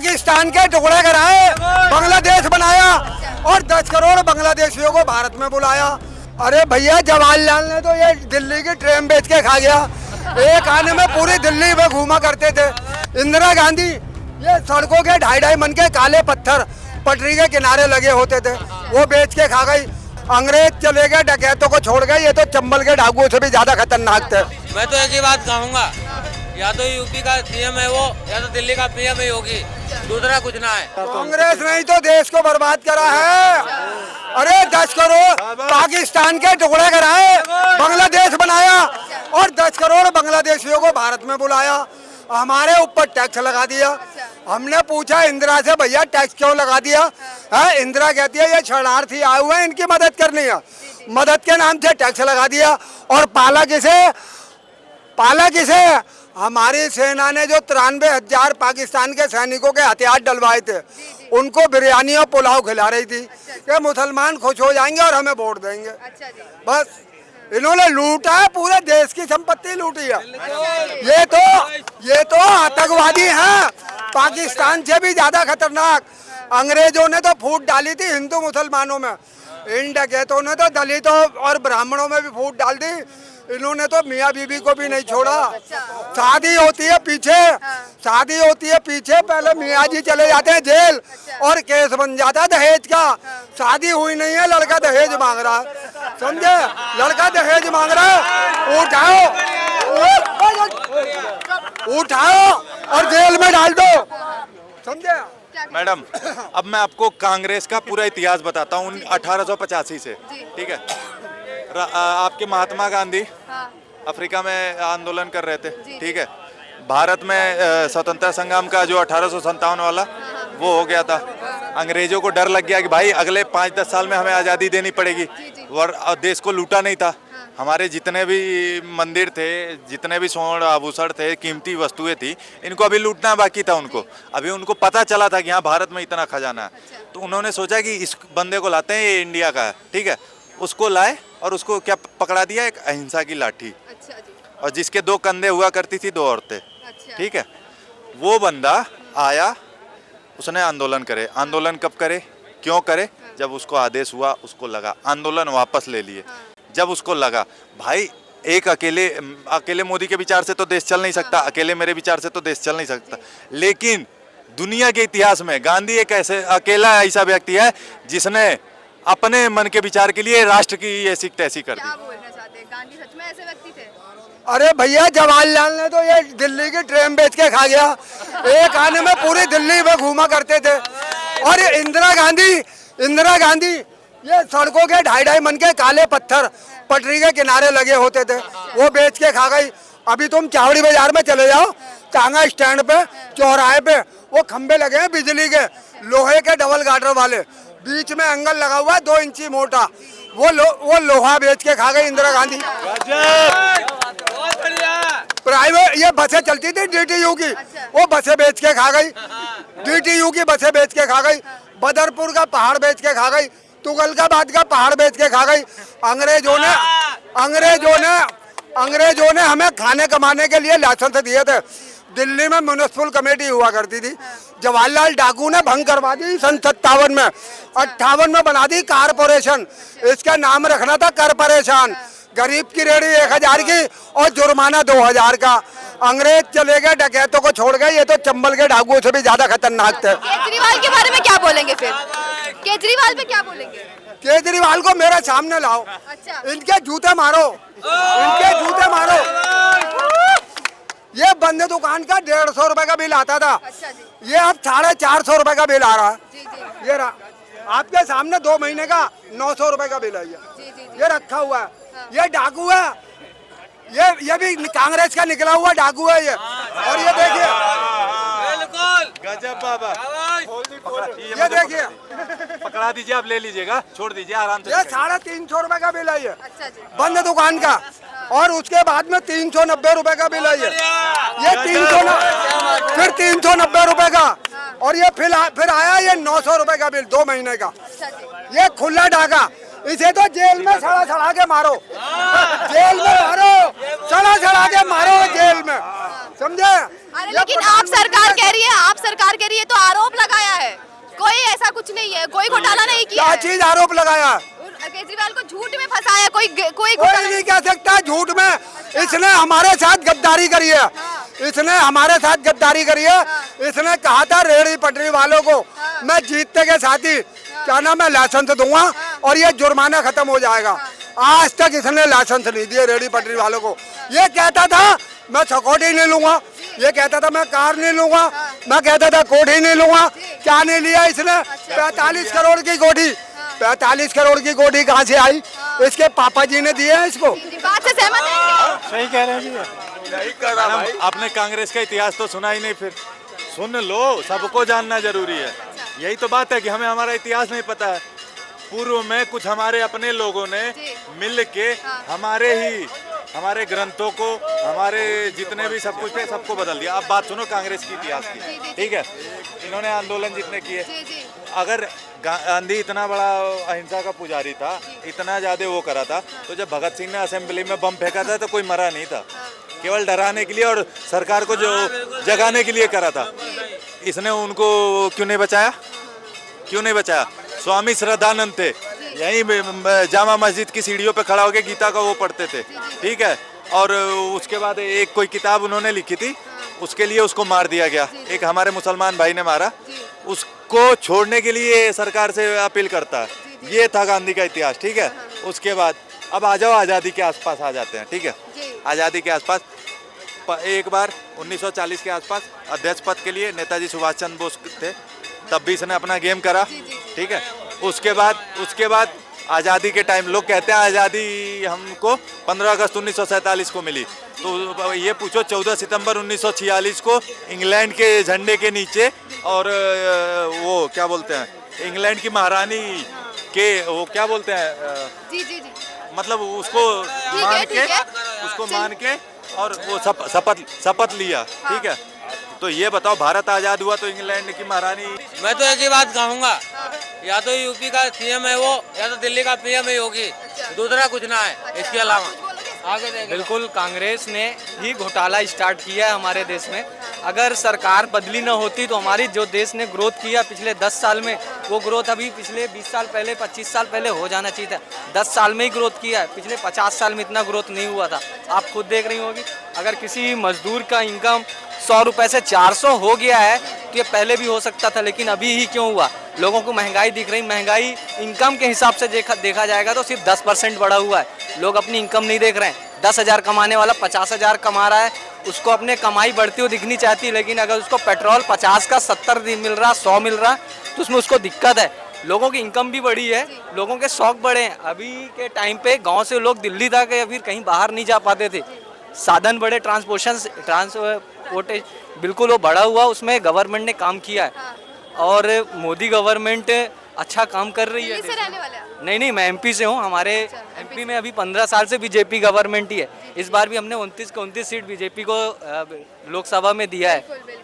पाकिस्तान के टुकड़े कराए, बांग्लादेश बनाया और 10 करोड़ बांग्लादेशियों को भारत में बुलाया। अरे भैया जवाहरलाल ने तो ये दिल्ली की ट्रेन बेच के खा गया। एक आने में पूरी दिल्ली में घूमा करते थे। इंदिरा गांधी ये सड़कों के 2.5 मन के काले पत्थर पटरी के किनारे लगे होते थे, वो बेच के खा गई। अंग्रेज चले गए, डकैतों को छोड़ गए, ये तो चंबल के डाकुओं से भी ज्यादा खतरनाक थे। मैं तो एक ही बात कहूँगा, या तो यूपी का सीएम है वो, या तो दिल्ली का पीएम है योगी, दूसरा कुछ ना है। कांग्रेस ने ही तो देश को बर्बाद करा है। अरे 10 करोड़ पाकिस्तान के टुकड़े कराए, बांग्लादेश बनाया और 10 करोड़ बांग्लादेशियों को भारत में बुलाया। हमारे ऊपर टैक्स लगा दिया। हमने पूछा इंदिरा से, भैया टैक्स क्यों लगा दिया है? इंदिरा कहती है ये शरणार्थी आए हुए हैं, इनकी मदद करनी है। मदद के नाम से टैक्स लगा दिया। और पाला किसे? हमारी सेना ने जो 93,000 पाकिस्तान के सैनिकों के हथियार डलवाए थे, उनको बिरयानी और पुलाव खिला रही थी कि मुसलमान खुश हो जाएंगे और हमें वोट देंगे। बस इन्होंने लूटा है, पूरे देश की संपत्ति लूटी है। ये तो आतंकवादी हैं, पाकिस्तान से भी ज्यादा खतरनाक। अंग्रेजों ने तो फूट डाली थी हिंदू मुसलमानों में, इन डकैतों ने तो दलितों और ब्राह्मणों में भी फूट डाल दी। इन्होंने तो मियाँ बीबी को भी नहीं छोड़ा। शादी होती है पीछे, पहले मियाँ जी चले जाते हैं जेल और केस बन जाता है दहेज का। शादी हुई नहीं है, लड़का दहेज मांग रहा है, समझे? लड़का दहेज मांग रहा है, उठाओ और जेल में डाल दो, समझे? मैडम, अब मैं आपको कांग्रेस का पूरा इतिहास बताता हूँ 1885 से, ठीक है? आपके महात्मा गांधी अफ्रीका में आंदोलन कर रहे थे, ठीक है? भारत में स्वतंत्रता संग्राम का जो 1857 वाला वो हो गया था। अंग्रेजों को डर लग गया कि भाई अगले 5-10 साल में हमें आज़ादी देनी पड़ेगी, और देश को लूटा नहीं था। हमारे जितने भी मंदिर थे, जितने भी स्वर्ण आभूषण थे, कीमती वस्तुएं थी, इनको अभी लूटना बाकी था। अभी उनको पता चला था कि यहाँ भारत में इतना खजाना है, तो उन्होंने सोचा कि इस बंदे को लाते हैं, ये इंडिया का है, ठीक है? उसको लाए और उसको क्या पकड़ा दिया, एक अहिंसा की लाठी। अच्छा जी। और जिसके 2 कंधे हुआ करती थी, 2 औरतें। अच्छा। ठीक है? वो बंदा आया, उसने आंदोलन करे। आंदोलन कब करे, क्यों करे? जब उसको आदेश हुआ, उसको लगा, आंदोलन वापस ले लिए। जब उसको लगा भाई एक अकेले मोदी के विचार से तो देश चल नहीं सकता, अकेले मेरे विचार से तो देश चल नहीं सकता, लेकिन दुनिया के इतिहास में गांधी एक अकेला ऐसा व्यक्ति है जिसने अपने मन के विचार के लिए राष्ट्र की ऐसी तैसी कर दी। क्या बोलना चाहते हैं, गांधी सच में ऐसे व्यक्ति थे? अरे भैया जवाहरलाल ने तो ये दिल्ली की ट्रेन बेच के खा गया। एक आने में पूरी दिल्ली में घूमा करते थे। और ये इंदिरा गांधी ये सड़कों के 2.5 मन के काले पत्थर पटरी के किनारे लगे होते थे, वो बेच के खा गई। अभी तुम चावड़ी बाजार में चले जाओ, टांगा स्टैंड पे, चौराहे पे वो खंबे लगे हैं बिजली के, लोहे के डबल गार्डर वाले, बीच में एंगल लगा हुआ है 2 इंची मोटा, वो लोहा बेच के खा गई इंदिरा गांधी। प्राइवेट ये बसें चलती थी DTU की, वो बसें बेच के खा गई। DTU की बसें बेच के खा गई। बदरपुर का पहाड़ बेच के खा गई। तुगलकाबाद का पहाड़ बेच के खा गई। अंग्रेजों ने हमें खाने कमाने के लिए लाइसेंस दिए थे। दिल्ली में म्युनिसिपल कमेटी हुआ करती थी, जवाहरलाल डाकू ने भंग करवा दी सन 57 में। 58 में बना दी कारपोरेशन, इसका नाम रखना था करपरेशान। गरीब की रेहड़ी 1000 की और जुर्माना 2000 का। अंग्रेज चले गए, डकैतों को छोड़ गए, ये तो चंबल के डाकुओं से भी ज्यादा खतरनाक थे। केजरीवाल के बारे में क्या बोलेंगे फिर? केजरीवाल पे क्या बोलेंगे? केजरीवाल को मेरे सामने लाओ। अच्छा। इनके जूते मारो, इनके जूते मारो। ये बंद दुकान का 150 रुपए का बिल आता था। अच्छा जी। ये अब 450 रुपए का बिल आ रहा है। जी जी। ये आपके सामने 2 महीने का 900 रुपए का बिल है। ये रखा हुआ है। ये डाकू है, ये भी कांग्रेस का निकला हुआ डाकू है ये। और ये देखिए, गजब बाबा, ये देखिए, पकड़ा दीजिए, आप ले लीजिएगा, छोड़ दीजिए आराम से। ये 350 रुपए का बिल है ये। अच्छा जी। बंद दुकान का। और उसके बाद में 390 रुपए का बिल है ये 390 रुपए का। और ये फिर आया ये 900 रुपए का बिल 2 महीने का। ये खुला डाका, इसे तो जेल में सड़ा के मारो, जेल में मारो, सड़ा के मारो जेल में, समझे? अरे लेकिन आप सरकार कह रही है तो आरोप लगाया है, कोई ऐसा कुछ नहीं है, कोई घोटाला नहीं किया क्या है। चीज आरोप लगाया? केजरीवाल को झूठ में फंसाया, कोई कोई नहीं कह सकता झूठ में। इसने हमारे साथ गद्दारी करी है, इसने हमारे साथ गद्दारी करी है। इसने कहा था रेहड़ी पटरी वालों को मैं जीतने के साथ ही क्या नाम है लाइसेंस दूंगा और ये जुर्माना खत्म हो जाएगा। आज तक इसने लाइसेंस नहीं दिए रेहड़ी पटरी वालों को। ये कहता था मैं सिक्योरिटी नहीं लूंगा, ये कहता था मैं कार नहीं लूंगा, मैं कहता था कोठी नहीं लूंगा। क्या नहीं लिया इसने? 45 करोड़ की कोठी, 45 करोड़ की कोठी कहाँ से आई? इसके पापा जी ने दिए है इसको। बात से सहमत है? सही कह रहे हैं मैडम, आपने कांग्रेस का इतिहास तो सुना ही नहीं, फिर सुन लो, सबको जानना जरूरी है। यही तो बात है कि हमें हमारा इतिहास नहीं पता है। पूर्व में कुछ हमारे अपने लोगों ने मिल के हमारे ग्रंथों को, हमारे जितने भी सब कुछ थे सबको बदल दिया। अब बात सुनो कांग्रेस की इतिहास की, ठीक है? इन्होंने आंदोलन जितने किए, अगर गांधी इतना बड़ा अहिंसा का पुजारी था, इतना ज्यादा वो करा था, तो जब भगत सिंह ने असेंबली में बम फेंका था तो कोई मरा नहीं था, केवल डराने के लिए और सरकार को जो जगाने के लिए करा था। इसने उनको क्यों नहीं बचाया? क्यों नहीं बचाया? स्वामी श्रद्धानंद थे, यहीं जामा मस्जिद की सीढ़ियों पे खड़ा होकर गीता का वो पढ़ते थे, ठीक है? और उसके बाद एक कोई किताब उन्होंने लिखी थी, उसके लिए उसको मार दिया गया। एक हमारे मुसलमान भाई ने मारा, उसको छोड़ने के लिए सरकार से अपील करता है। ये था गांधी का इतिहास, ठीक है? उसके बाद अब आ जाओ आज़ादी के आसपास आ जाते हैं, ठीक है? आज़ादी के आसपास एक बार 1940 के आसपास अध्यक्ष पद के लिए नेताजी सुभाष चंद्र बोस थे, तब भी इसने अपना गेम करा, ठीक है? उसके बाद आज़ादी के टाइम लोग कहते हैं आज़ादी हमको 15 अगस्त 1947 को मिली, तो ये पूछो 14 सितंबर 1946 को इंग्लैंड के झंडे के नीचे और वो क्या बोलते हैं, इंग्लैंड की महारानी के वो क्या बोलते हैं, मतलब उसको मान के और वो शपथ लिया, ठीक है? तो ये बताओ, भारत आजाद हुआ तो इंग्लैंड की महारानी। मैं तो एक ही बात कहूँगा, या तो यूपी का सीएम है वो, या तो दिल्ली का पीएम ही होगी, दूसरा कुछ ना है इसके अलावा। आगे देखें। बिल्कुल, कांग्रेस ने ही घोटाला स्टार्ट किया है हमारे देश में। अगर सरकार बदली न होती तो हमारी जो देश ने ग्रोथ किया पिछले 10 साल में, वो ग्रोथ अभी पिछले 20 साल पहले 25 साल पहले हो जाना चाहिए था। 10 साल में ही ग्रोथ किया है, पिछले 50 साल में इतना ग्रोथ नहीं हुआ था। आप खुद देख रही होगी, अगर किसी मजदूर का इनकम 100 रुपये से 400 हो गया है तो ये पहले भी हो सकता था, लेकिन अभी ही क्यों हुआ? लोगों को महंगाई दिख रही, महंगाई इनकम के हिसाब से देखा जाएगा तो सिर्फ 10% बढ़ा हुआ है। लोग अपनी इनकम नहीं देख रहे हैं। 10,000 कमाने वाला 50,000 कमा रहा है, उसको अपने कमाई बढ़ती हुई दिखनी चाहती है, लेकिन अगर उसको पेट्रोल 50 का 70 मिल रहा, 100 मिल रहा, तो उसमें उसको दिक्कत है। लोगों की इनकम भी बढ़ी है, लोगों के शौक बढ़े हैं। अभी के टाइम पे गाँव से लोग दिल्ली तक या फिर कहीं बाहर नहीं जा पाते थे, साधन बड़े, ट्रांसपोर्टेशन बिल्कुल वो बढ़ा हुआ, उसमें गवर्नमेंट ने काम किया है और मोदी गवर्नमेंट अच्छा काम कर रही है। से रहने वाले आप? नहीं, मैं एमपी से हूँ। हमारे एमपी में अभी 15 साल से बीजेपी गवर्नमेंट ही है। इस बार भी हमने 29 सीट बीजेपी को लोकसभा में दिया है।